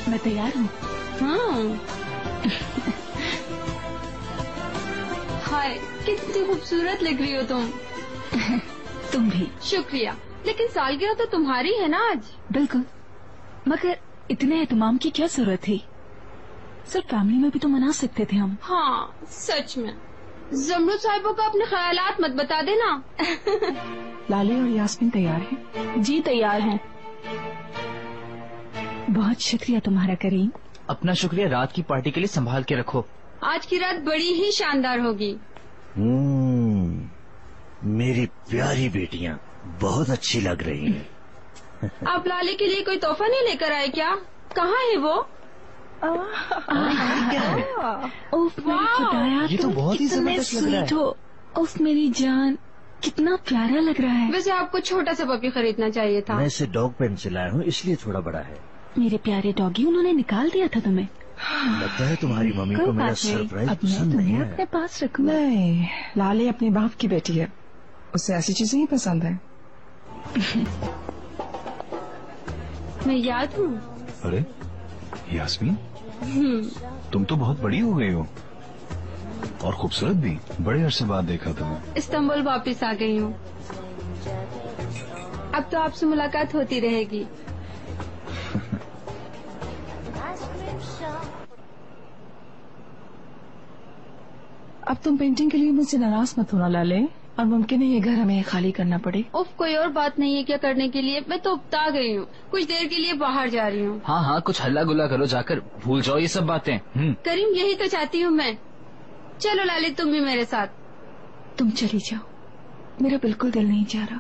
मैं तैयार हूँ। हाँ। हाय, कितनी खूबसूरत लग रही हो तुम। तुम भी। शुक्रिया, लेकिन सालगिरह तो तुम्हारी है ना आज। बिल्कुल, मगर इतने एहतमाम की क्या जरूरत थी? सिर्फ फैमिली में भी तो मना सकते थे हम। हाँ सच में। जमरुद साहिबों को अपने ख्यालात मत बता देना। लाले और यास्मीन तैयार हैं? जी तैयार हैं। बहुत शुक्रिया तुम्हारा करीम। अपना शुक्रिया रात की पार्टी के लिए संभाल के रखो। आज की रात बड़ी ही शानदार होगी। मेरी प्यारी बेटियां बहुत अच्छी लग रही हैं। आप लाले के लिए कोई तोहफा नहीं लेकर आए क्या? कहाँ है वो? उफ मेरी खुदाया, ये तो बहुत ही जबरदस्त लग रहा है। हो। उफ मेरी जान, कितना प्यारा लग रहा है। वैसे आपको छोटा सा पपी खरीदना चाहिए था। मैं इसे डॉग पेन से लाया हूँ, इसलिए थोड़ा बड़ा है। मेरे प्यारे डॉगी, उन्होंने निकाल दिया था तुम्हें। लगता है तुम्हारी मम्मी को मेरा सरप्राइज पसंद नहीं है। अपने पास रखूंगा। नहीं, लाले अपने बाप की बेटी है, उसे ऐसी चीजें ही पसंद है। मैं याद हूँ। अरे यास्मीन, तुम तो बहुत बड़ी हो गई हो और खूबसूरत भी। बड़े अरसे बाद देखा तुम्हें। इस्तांबुल वापस आ गई हूँ। अब तो आपसे मुलाकात होती रहेगी। अब तुम पेंटिंग के लिए मुझसे नाराज मत होना लाले, और मुमकिन है ये घर हमें खाली करना पड़े। उफ, कोई और बात नहीं है क्या करने के लिए? मैं तो उबता गई हूँ, कुछ देर के लिए बाहर जा रही हूँ। हाँ हाँ, कुछ हल्ला गुल्ला करो, जाकर भूल जाओ ये सब बातें। करीम, यही तो चाहती हूँ मैं। चलो लाले, तुम भी मेरे साथ। तुम चली जाओ, मेरा बिल्कुल दिल नहीं चाह रहा।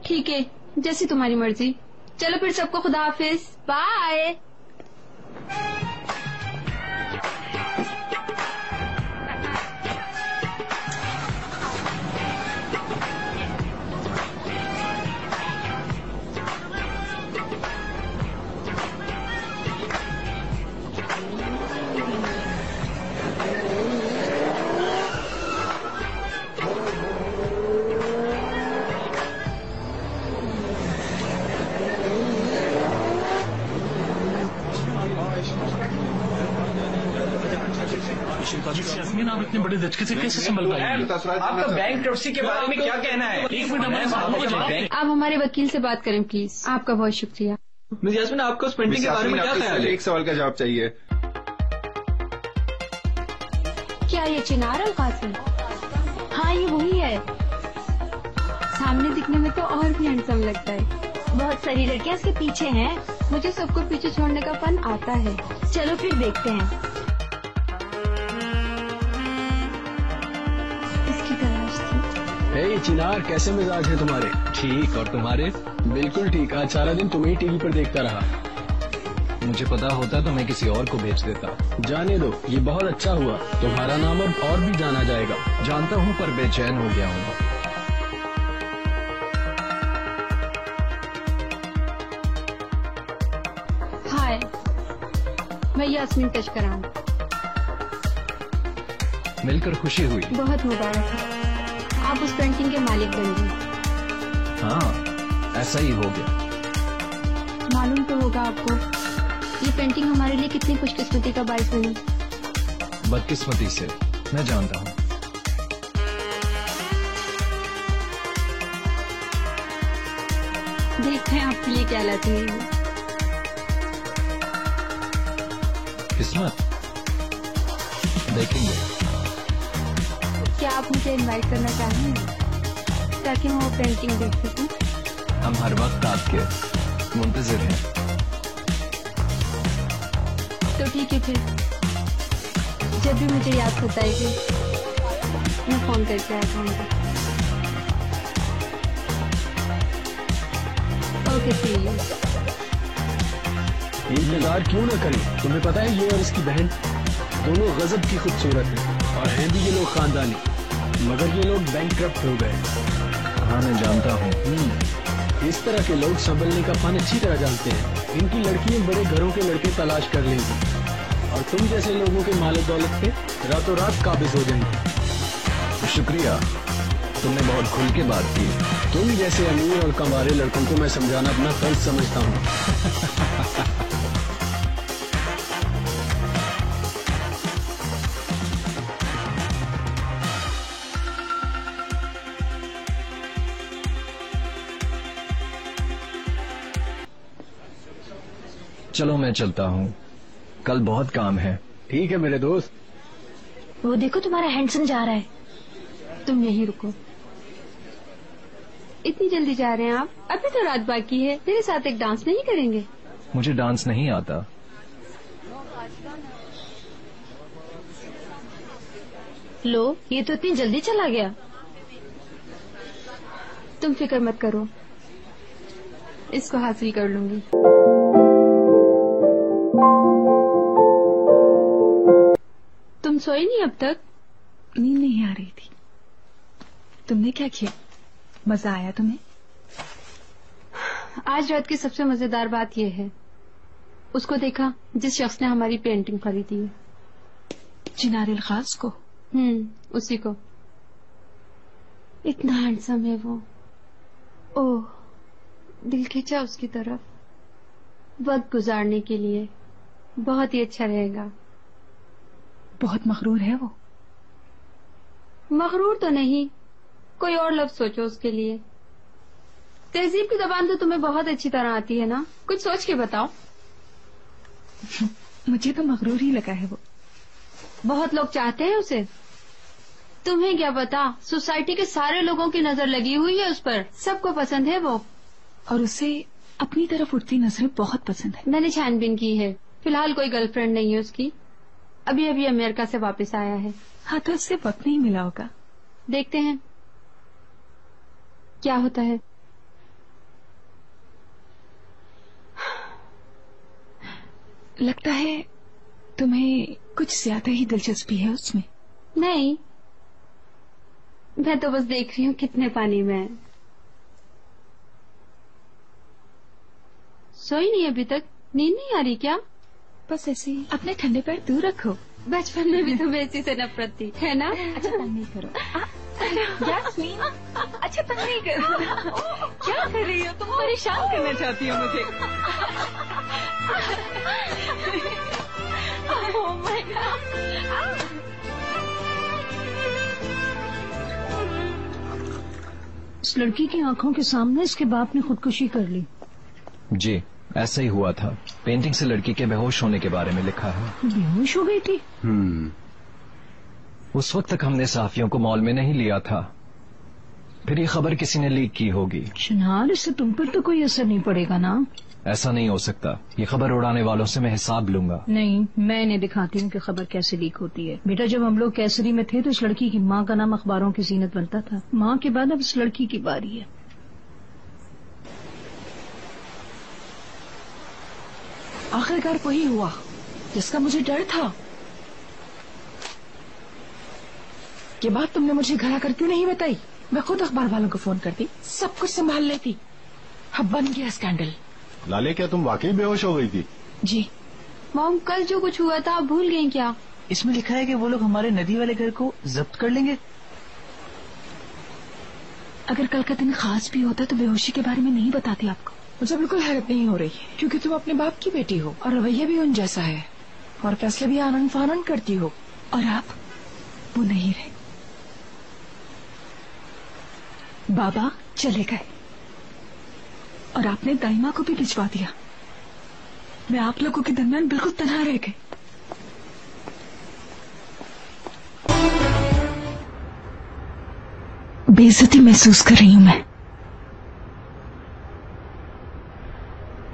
ठीक है, जैसी तुम्हारी मर्जी। चलो फिर, सबको खुदा हाफिज, बाय। यास्मीन, आप इतने बड़े धचके से कैसे संभल पाएंगे? आपका बैंक्रप्सी के बारे में क्या कहना है? एक मिनट, हमारे सामने को जवाब। आप हमारे वकील से बात करें प्लीज। आपका बहुत शुक्रिया। मिस यास्मीन, आपको उस पेंटिंग के बारे में क्या ख्याल है? एक सवाल का जवाब चाहिए। क्या ये चिनार अल्फाज है? हाँ ये वही है। सामने दिखने में तो और भी हैंडसम लगता है। बहुत सारी लड़कियां इसके पीछे हैं। मुझे सबको पीछे छोड़ने का फन आता है। चलो फिर देखते हैं। इसकी तलाश थी। हे चिनार, कैसे मिजाज है तुम्हारे? ठीक, और तुम्हारे? बिल्कुल ठीक। आज सारा दिन तुम्हें टीवी पर देखता रहा। मुझे पता होता तो मैं किसी और को भेज देता। जाने दो, ये बहुत अच्छा हुआ। तुम्हारा नाम अब और भी जाना जाएगा। जानता हूँ, पर बेचैन हो गया हूँ। हाय, मैं यास्मीन तशकरान। मिलकर खुशी हुई। बहुत मुबारक, आप उस पेंटिंग के मालिक बन गए। हाँ, ऐसा ही हो गया। मालूम तो होगा आपको, ये पेंटिंग हमारे लिए कितनी खुशकिस्मती का बाइस बनी। बदकिस्मती से, मैं जानता हूँ। देखते हैं आपके लिए क्या लाती है किस्मत। देखेंगे। क्या आप मुझे इनवाइट करना चाहेंगे ताकि मैं वो पेंटिंग देख सकूं? हम हर वक्त आपके मुंतजिर हैं। तो ठीक है, फिर जब भी मुझे याद बताएगी मैं फोन करके आ जाऊंगी। Okay, see you. इंतजार क्यों न करें? तुम्हें पता है ये और इसकी बहन दोनों गजब की खूबसूरत हैं और हैं भी ये लोग खानदानी, मगर ये लोग बैंकक्रप्ट हो गए। हाँ मैं जानता हूँ। इस तरह के लोग संभलने का फन अच्छी तरह जानते हैं। इनकी लड़कियां बड़े घरों के लड़के तलाश कर लेंगी और तुम जैसे लोगों के माल दौलत पे रातों रात काबिज हो जाएंगे। शुक्रिया, तुमने बहुत खुल के बात की। तुम जैसे अमीर और कमारे लड़कों को मैं समझाना अपना फर्ज समझता हूँ। चलो मैं चलता हूँ, कल बहुत काम है। ठीक है मेरे दोस्त। वो देखो तुम्हारा हैंडसम जा रहा है। तुम यहीं रुको। इतनी जल्दी जा रहे हैं आप? अभी तो रात बाकी है। मेरे साथ एक डांस नहीं करेंगे? मुझे डांस नहीं आता। लो, ये तो इतनी जल्दी चला गया। तुम फिक्र मत करो, इसको हासिल कर लूंगी। तुम सोई नहीं अब तक? नींद नहीं आ रही थी। तुमने क्या किया? मजा आया तुम्हें? आज रात की सबसे मजेदार बात यह है, उसको देखा जिस शख्स ने हमारी पेंटिंग खरीदी है। चिनार खास को? उसी को। इतना हैंडसम है वो। ओह, दिल खींचा उसकी तरफ। वक्त गुजारने के लिए बहुत ही अच्छा रहेगा। बहुत मगरूर है वो। मगरूर तो नहीं, कोई और लफ्ज सोचो उसके लिए। तहजीब की जबान तो तुम्हें बहुत अच्छी तरह आती है ना, कुछ सोच के बताओ। मुझे तो मगरूर ही लगा है वो। बहुत लोग चाहते हैं उसे। तुम्हें क्या पता, सोसाइटी के सारे लोगों की नजर लगी हुई है उस पर, सबको पसंद है वो। और उसे अपनी तरफ उठती नजरें बहुत पसंद है। मैंने छानबीन की है, फिलहाल कोई गर्लफ्रेंड नहीं है उसकी। अभी अभी अमेरिका से वापस आया है। हाँ, तो उससे वक्त नहीं मिला होगा। देखते हैं क्या होता है। लगता है तुम्हें कुछ ज्यादा ही दिलचस्पी है उसमें। नहीं, मैं तो बस देख रही हूँ कितने पानी में है। सोई नहीं अभी तक? नींद नहीं आ रही क्या? बस ऐसे ही अपने ठंडे पैर दूर रखो। बचपन में भी तुम्हें इसी से नफरत थी, है ना? अच्छा, तंग नहीं करो। यास्मीन, अच्छा तंग नहीं करो। क्या कर रही हो तुम? परेशान करना चाहती हो मुझे? Oh my God. इस लड़की की आंखों के सामने इसके बाप ने खुदकुशी कर ली। जी, ऐसा ही हुआ था। पेंटिंग से लड़की के बेहोश होने के बारे में लिखा है। बेहोश हो गई थी? उस वक्त तक हमने सहाफियों को मॉल में नहीं लिया था, फिर ये खबर किसी ने लीक की होगी। शनार, इससे तुम पर तो कोई असर नहीं पड़ेगा ना? ऐसा नहीं हो सकता। ये खबर उड़ाने वालों से मैं हिसाब लूंगा। नहीं, मैं इन्हें दिखाती हूँ कि खबर कैसे लीक होती है। बेटा, जब हम लोग कैसरी में थे तो इस लड़की की माँ का नाम अखबारों की जीनत बनता था। माँ के बाद अब इस लड़की की बारी है। आखिरकार वही हुआ जिसका मुझे डर था। ये बात तुमने मुझे घर आकर क्यों नहीं बताई? मैं खुद अखबार वालों को फोन करती, सब कुछ संभाल लेती। अब बन गया स्कैंडल। लाले, क्या तुम वाकई बेहोश हो गई थी? जी। मॉम, कल जो कुछ हुआ था आप भूल गई क्या? इसमें लिखा है कि वो लोग हमारे नदी वाले घर को जब्त कर लेंगे। अगर कल का दिन खास भी होता तो बेहोशी के बारे में नहीं बताती आपको। मुझे बिल्कुल हैरत नहीं हो रही, क्योंकि तुम अपने बाप की बेटी हो और रवैया भी उन जैसा है और फैसले भी आनन फानन करती हो, और आप वो नहीं रहे। बाबा चले गए और आपने दाइमा को भी भिजवा दिया। मैं आप लोगों के दरमियान बिल्कुल तन्हा रह गई। बेइज्जती महसूस कर रही हूं मैं।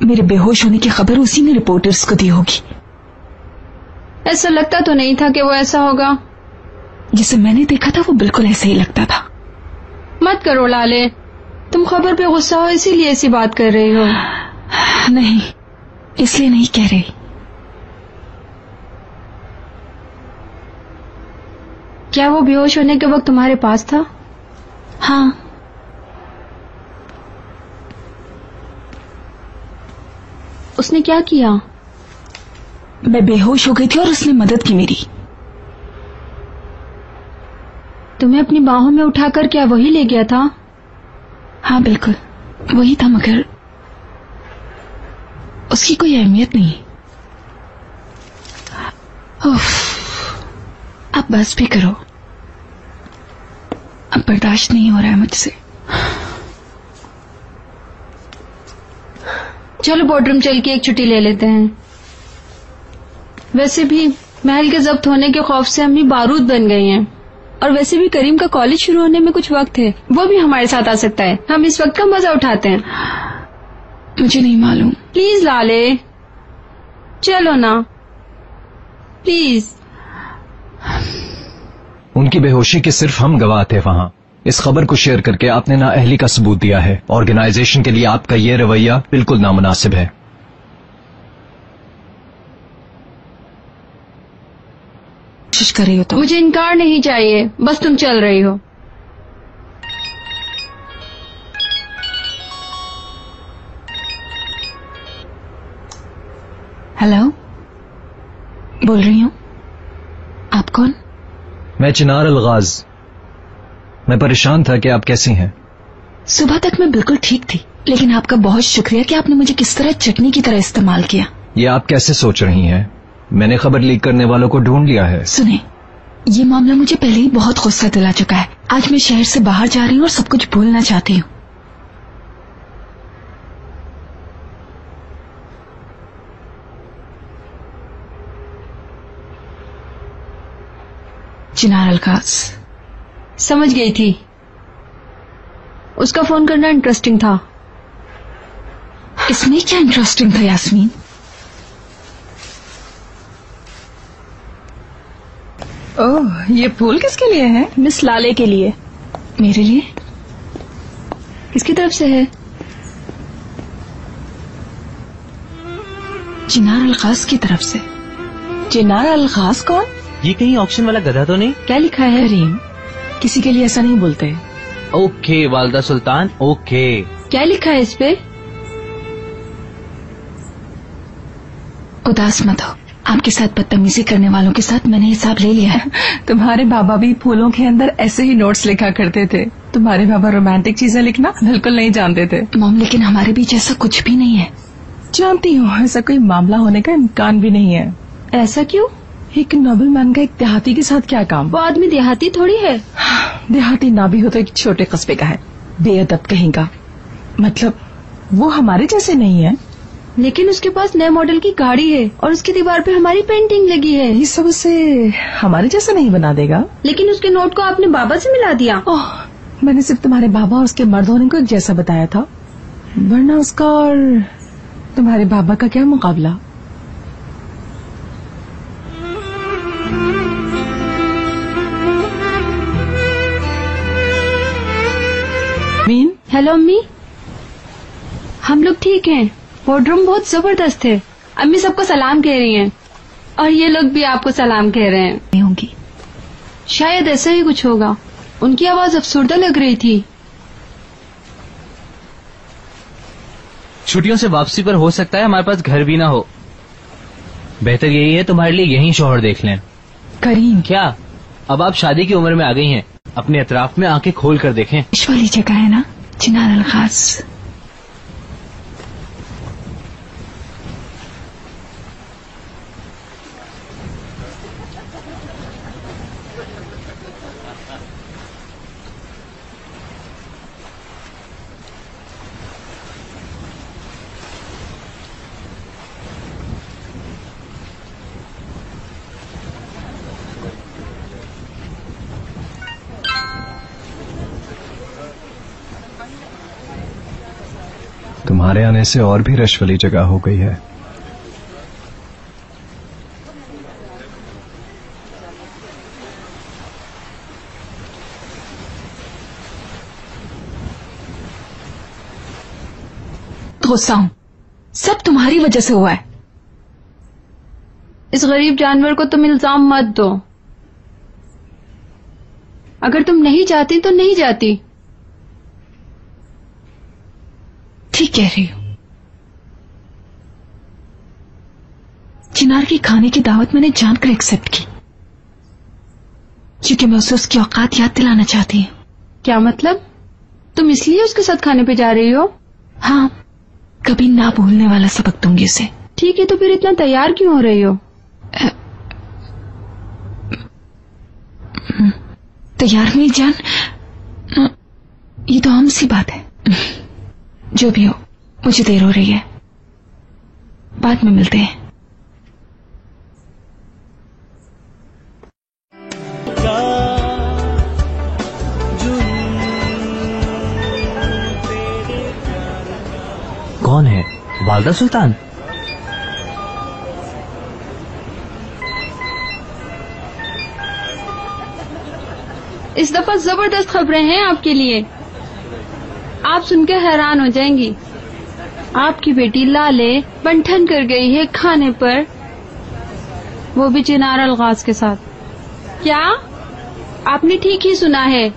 मेरे बेहोश होने की खबर उसी ने रिपोर्टर्स को दी होगी। ऐसा लगता तो नहीं था कि वो ऐसा होगा। जिसे मैंने देखा था वो बिल्कुल ऐसे ही लगता था। मत करो लाले, तुम खबर पे गुस्सा हो इसीलिए ऐसी बात कर रही हो। नहीं, इसलिए नहीं कह रही। क्या वो बेहोश होने के वक्त तुम्हारे पास था? हाँ। उसने क्या किया? मैं बेहोश हो गई थी और उसने मदद की मेरी। तुम्हें अपनी बाहों में उठाकर क्या वही ले गया था? हाँ बिल्कुल वही था, मगर उसकी कोई अहमियत नहीं। अब बस भी करो, अब बर्दाश्त नहीं हो रहा है मुझसे। चलो बोर्डरूम चल के एक छुट्टी ले लेते हैं। वैसे भी महल के जब्त होने के खौफ से अम्मी बारूद बन गई हैं। और वैसे भी करीम का कॉलेज शुरू होने में कुछ वक्त है, वो भी हमारे साथ आ सकता है। हम इस वक्त का मजा उठाते हैं। मुझे नहीं मालूम। प्लीज लाले, चलो ना प्लीज। उनकी बेहोशी के सिर्फ हम गवाह थे वहां। इस खबर को शेयर करके आपने नाअहली का सबूत दिया है। ऑर्गेनाइजेशन के लिए आपका ये रवैया बिल्कुल नामुनासिब है। कोशिश कर रही हो तो? मुझे इनकार नहीं चाहिए, बस तुम चल रही हो। हेलो, बोल रही हूँ। आप कौन? मैं चिनार अलगाज। मैं परेशान था कि आप कैसी हैं। सुबह तक मैं बिल्कुल ठीक थी, लेकिन आपका बहुत शुक्रिया कि आपने मुझे किस तरह चटनी की तरह इस्तेमाल किया। ये आप कैसे सोच रही हैं? मैंने खबर लीक करने वालों को ढूंढ लिया है। सुने, ये मामला मुझे पहले ही बहुत गुस्सा दिला चुका है। आज मैं शहर से बाहर जा रही हूँ और सब कुछ भूलना चाहती हूँ। चिनार अलगाज। समझ गई थी, उसका फोन करना इंटरेस्टिंग था। इसमें क्या इंटरेस्टिंग था यास्मीन? ओह, ये फूल किसके लिए है? मिस लाले के लिए। मेरे लिए? किसकी तरफ से है? चिनार अलगाज की तरफ से। चिनार अलगाज कौन? ये कहीं ऑक्शन वाला गधा तो नहीं? क्या लिखा है? करीम, किसी के लिए ऐसा नहीं बोलते। ओके वालदा सुल्तान, ओके। क्या लिखा है इस पे? उदास मत हो, आपके साथ बदतमीजी करने वालों के साथ मैंने हिसाब ले लिया है। तुम्हारे बाबा भी फूलों के अंदर ऐसे ही नोट्स लिखा करते थे। तुम्हारे बाबा रोमांटिक चीजें लिखना बिल्कुल नहीं जानते थे। मॉम, लेकिन हमारे बीच ऐसा कुछ भी नहीं है। जानती हूँ, ऐसा कोई मामला होने का इम्कान भी नहीं है। ऐसा क्यों? एक नोबल मैन का एक देहाती के साथ क्या काम? वो आदमी देहाती थोड़ी है। देहाती ना भी हो तो एक छोटे कस्बे का है। बेअदब कहेगा। मतलब वो हमारे जैसे नहीं है। लेकिन उसके पास नए मॉडल की गाड़ी है और उसकी दीवार पे हमारी पेंटिंग लगी है। ये सब उसे हमारे जैसा नहीं बना देगा। लेकिन उसके नोट को आपने बाबा से मिला दिया। ओह, मैंने सिर्फ तुम्हारे बाबा और उसके मर्द होने को एक जैसा बताया था, वरना उसका और तुम्हारे बाबा का क्या मुकाबला। हेलो अम्मी, हम लोग ठीक हैं। वार्डरूम बहुत जबरदस्त है। अम्मी सबको सलाम कह रही हैं और ये लोग भी आपको सलाम कह रहे हैं। नहीं होंगी, शायद ऐसा ही कुछ होगा। उनकी आवाज अफसुर्दा लग रही थी। छुट्टियों से वापसी पर हो सकता है हमारे पास घर भी ना हो। बेहतर यही है तुम्हारे लिए यहीं शौहर देख लें। करीम, क्या अब आप शादी की उम्र में आ गई हैं? अपने अतराफ में आंखें खोल कर देखें। इस वाली जगह है ना, चिनार अलगाज। तुम्हारे आने से और भी रश वाली जगह हो गई है। गुस्सा हूं, सब तुम्हारी वजह से हुआ है। इस गरीब जानवर को तुम इल्जाम मत दो। अगर तुम नहीं जाती तो नहीं जाती। ठीक कह रही हो। चिनार की खाने की दावत मैंने जानकर एक्सेप्ट की, क्योंकि मैं उसे उसकी औकात याद दिलाना चाहती हूँ। क्या मतलब? तुम इसलिए उसके साथ खाने पे जा रही हो? हाँ, कभी ना भूलने वाला सबक दूंगी उसे। ठीक है, तो फिर इतना तैयार क्यों हो रही हो? तैयार नहीं जान, ये तो आम सी बात है। जो भी हो, मुझे देर हो रही है, बाद में मिलते हैं। कौन है? वालदा सुल्तान? इस दफा जबरदस्त खबरें हैं आपके लिए, आप सुनकर हैरान हो जाएंगी। आपकी बेटी लाले बंठन कर गई है खाने पर, वो भी चिनार अलगाज के साथ। क्या? आपने ठीक ही सुना है।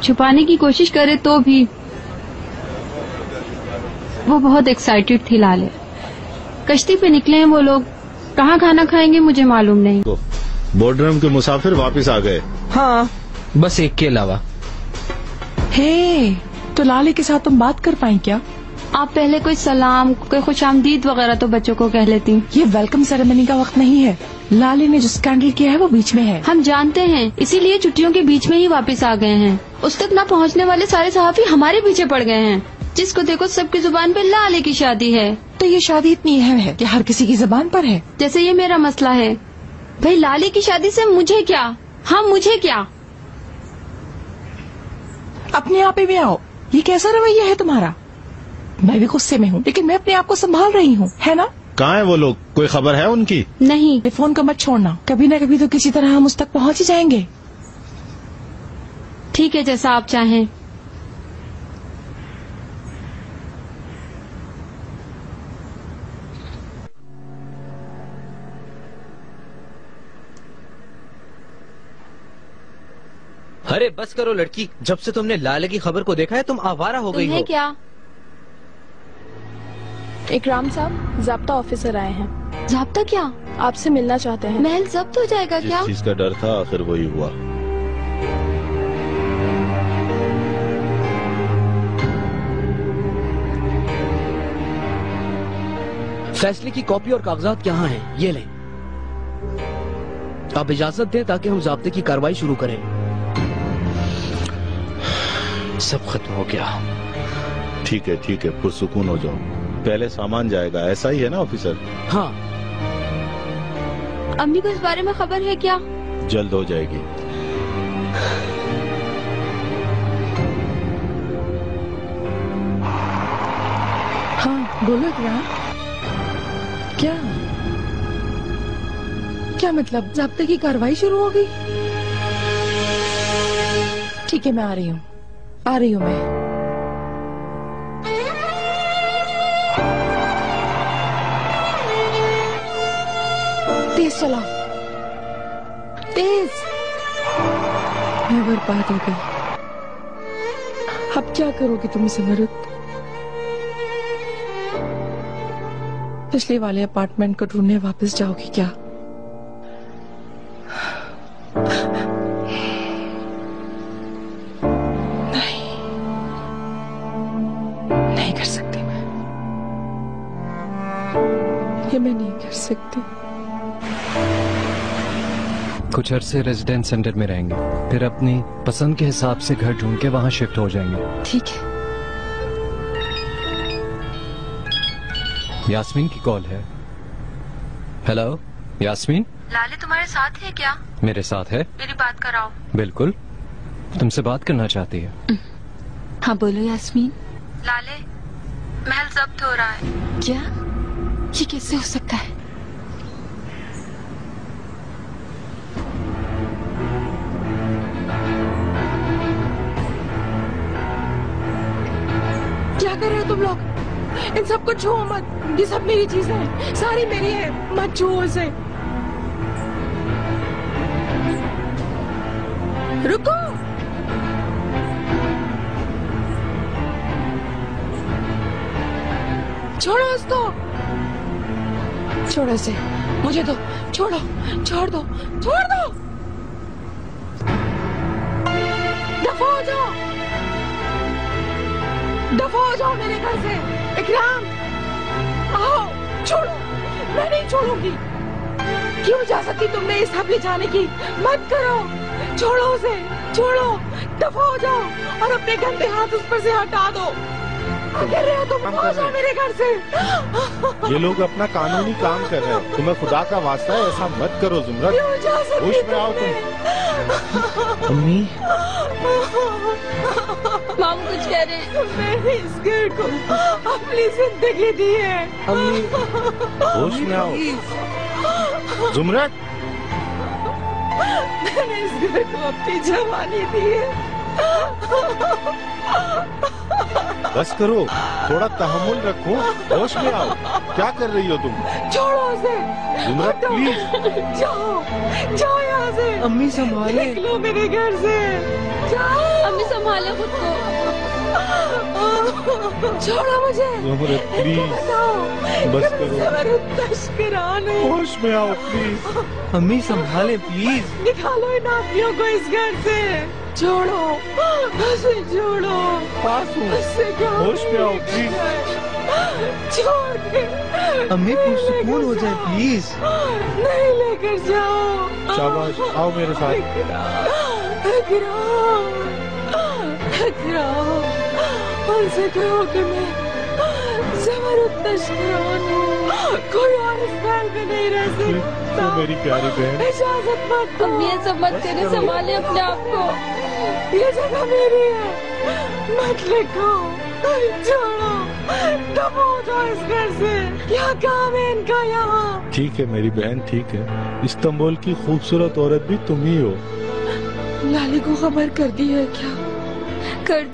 छुपाने की कोशिश करे तो भी वो बहुत एक्साइटेड थी लाले। कश्ती पे निकले हैं वो लोग, कहाँ खाना खाएंगे मुझे मालूम नहीं। बोर्डरम के मुसाफिर वापस आ गए। हाँ, बस एक के अलावा। हे, तो लाले के साथ तुम बात कर पाई क्या? आप पहले कोई सलाम, कोई खुशामदीद वगैरह तो बच्चों को कह लेती। ये वेलकम सेरेमनी का वक्त नहीं है। लाले ने जो स्कैंडल किया है वो बीच में है। हम जानते हैं, इसीलिए छुट्टियों के बीच में ही वापस आ गए हैं। उस तक न पहुंचने वाले सारे सहाफी हमारे पीछे पड़ गए हैं। जिसको देखो सबकी जुबान पे लाले की शादी है। तो ये शादी इतनी अहम है कि हर किसी की जुबान पर है। जैसे ये मेरा मसला है। भाई लाले की शादी से मुझे क्या? हाँ मुझे क्या? अपने आप ही में आओ। ये कैसा रवैया है तुम्हारा? मैं भी गुस्से में हूँ, लेकिन मैं अपने आप को संभाल रही हूँ, है ना? कहाँ है वो लोग? कोई खबर है उनकी? नहीं। फोन को मत छोड़ना, कभी न कभी तो किसी तरह हम उस तक पहुँच ही जाएंगे। ठीक है, जैसा आप चाहें। अरे बस करो लड़की, जब से तुमने लाले की खबर को देखा है तुम आवारा हो गई हो। क्या? इकराम साहब, ज़ाब्ता ऑफिसर आए हैं। ज़ाब्ता क्या? आपसे मिलना चाहते हैं। महल जब्त हो जाएगा क्या? जिस चीज का डर था आखिर वही हुआ। फैसले की कॉपी और कागजात यहाँ हैं, ये लें। आप इजाजत दें ताकि हम ज़ाब्ते की कार्रवाई शुरू करें। सब खत्म हो गया। ठीक है, पुरसुकून हो जाओ। पहले सामान जाएगा, ऐसा ही है ना ऑफिसर? हाँ। अम्मी को इस बारे में खबर है क्या? जल्द हो जाएगी। हाँ बोलो इकराम। क्या मतलब? ज़ाब्ते की कार्रवाई शुरू हो गई? ठीक है, मैं आ रही हूँ मैं। तेज चला, तेज। मैं बर्बाद हो गई। अब क्या करोगी तुम सिमरत? पिछले वाले अपार्टमेंट को ढूंढने वापस जाओगी क्या? नहीं कर सकती मैं नहीं कर सकती। कुछ अरसे रेजिडेंस सेंटर में रहेंगे, फिर अपनी पसंद के हिसाब से घर ढूंढ के वहाँ शिफ्ट हो जाएंगे। ठीक है। यास्मीन की कॉल है। हेलो यास्मीन। लाले तुम्हारे साथ है क्या? मेरे साथ है। मेरी बात कराओ। बिल्कुल, तुमसे बात करना चाहती है। हाँ बोलो यास्मीन। लाले, महल जब्त हो रहा है। क्या? ये कैसे हो सकता है? क्या कर रहे हो तुम लोग? इन सबको छुओ मत, ये सब मेरी चीजें हैं, सारी मेरी है, मत छुओ इसे। रुको। छोड़ो इसको, छोड़ो इसे, मुझे दो, छोड़ो, छोड़ दो, छोड़ दो। दफा हो जाओ, दफा हो जाओ मेरे घर से। इकराम आओ, छोड़ो, मैं नहीं छोड़ूंगी। क्यों इजाजत दी तुमने इस हब ले जाने की? मत करो, छोड़ो उसे, छोड़ो, दफा हो जाओ और अपने गंदे हाथ उस पर से हटा दो। तुम कर रहे हो तुम? काम हो कर जाओ रहे मेरे घर से। हैं। ये लोग अपना कानूनी काम कर रहे हैं, तुम्हें खुदा का वास्ता है ऐसा मत करो जुमरत। क्यों जा सकती होश में आओ तुमने? तुम। अम्मी माम कुछ कह रहे हैं। मैंने इस घर को अपनी जिंदगी दी है। अम्मी होश में आओ जुमरत। मैंने इस घर को अपनी जवानी दी है। बस करो, थोड़ा तहम्मुल रखो, होश में आओ। क्या कर रही हो तुम? छोड़ो उसे। जुमरत प्लीज जाओ जाओ यहाँ से। अम्मी संभाले। निकलो मेरे घर से। जाओ। अम्मी संभाले खुद को। छोड़ो मुझे। जुमरत प्लीज बस करो। जबरदस्त तस्करान है। होश में आओ प्लीज। अम्मी संभाले प्लीज। निकालो इन आदमियों को इस घर से। छोड़ो उसे, छोड़ो। पास हूँ, उससे कहो होश में आओ प्लीज। छोड़ दे। अम्मी पुरसुकून हो जाए प्लीज। नहीं लेकर जाओ। शाबाश, आओ मेरे साथ। उनसे कहो कि मैं जबरदस्त तस्करान हूँ, कोई और इस घर में नहीं रह सकता। मेरी प्यारी बहन, इजाजत मत दो। अम्मी ऐसा मत करें, संभाले अपने आप को। ये जगह मेरी है, मत लिखो। छोड़ो, दबो दो इस घर से। क्या काम है इनका यहाँ? ठीक है मेरी बहन, ठीक है। इस्तांबुल की खूबसूरत औरत भी तुम ही हो। लाली को खबर कर दी है क्या? कर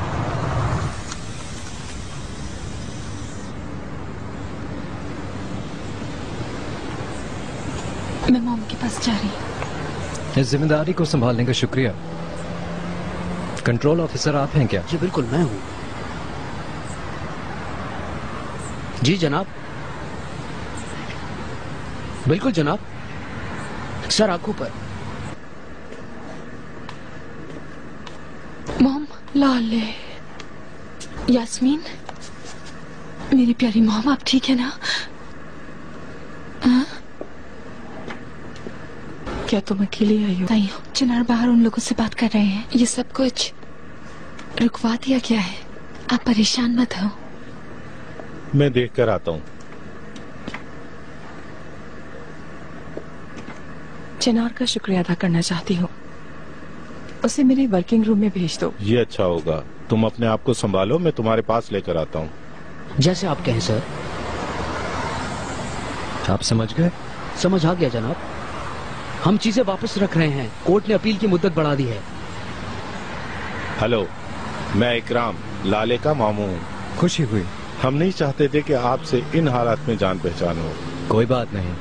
मैं मॉम के पास जा रही हूँ। इस जिम्मेदारी को संभालने का शुक्रिया। कंट्रोल ऑफिसर आप हैं क्या? जी बिल्कुल, मैं हूँ। जी जनाब, बिल्कुल जनाब। सर आंखों पर। मॉम, लाले, यास्मीन, मेरी प्यारी मॉम, आप ठीक है ना? हाँ? क्या तुम अकेली आई हो? नहीं हो। चिनार बाहर उन लोगों से बात कर रहे हैं। ये सब कुछ रुकवा दिया गया है। आप परेशान मत हो। मैं देख कर आता हूँ। चिनार का शुक्रिया अदा करना चाहती हूँ। उसे मेरे वर्किंग रूम में भेज दो। ये अच्छा होगा। तुम अपने आप को संभालो, मैं तुम्हारे पास लेकर आता हूँ। जैसे आप कहें सर। आप समझ गए? समझ आ गया जनाब। हम चीजें वापस रख रहे हैं। कोर्ट ने अपील की मुद्दत बढ़ा दी है। हेलो, मैं इकराम, लाले का मामू हूँ। खुशी हुई। हम नहीं चाहते थे कि आपसे इन हालात में जान पहचान हो। कोई बात नहीं,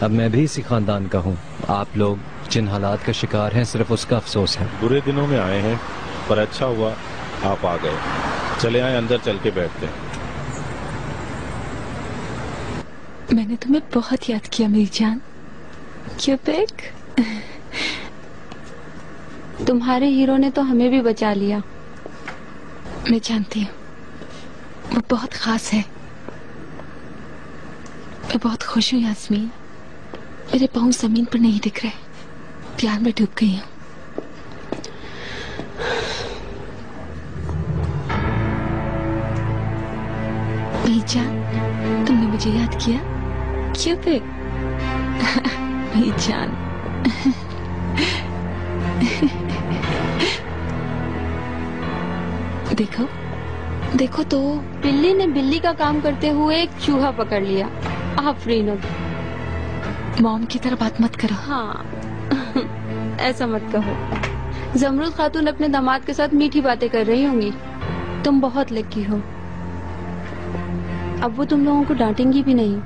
अब मैं भी इसी खानदान का हूँ। आप लोग जिन हालात का शिकार हैं, सिर्फ उसका अफसोस है। बुरे दिनों में आए हैं, पर अच्छा हुआ आप आ गए। चले आए, अंदर चल के बैठते हैं। मैंने तुम्हें बहुत याद किया मेरी जान। क्यों बेक? तुम्हारे हीरो ने तो हमें भी बचा लिया। मैं जानती हूँ, वो बहुत खास है। मैं बहुत खुश हूँ यास्मीन। मेरे पाँव जमीन पर नहीं दिख रहे, प्यार में डूब गई हूँ। मेरी जान, तुमने मुझे याद किया? क्यों बेक? मेरी जान। देखो देखो तो, बिल्ली ने बिल्ली का काम करते हुए एक चूहा पकड़ लिया। आफरीन। मॉम की तरह बात मत करो। हाँ ऐसा मत कहो। जमरूद खातून अपने दामाद के साथ मीठी बातें कर रही होंगी। तुम बहुत लकी हो। अब वो तुम लोगों को डांटेंगी भी नहीं।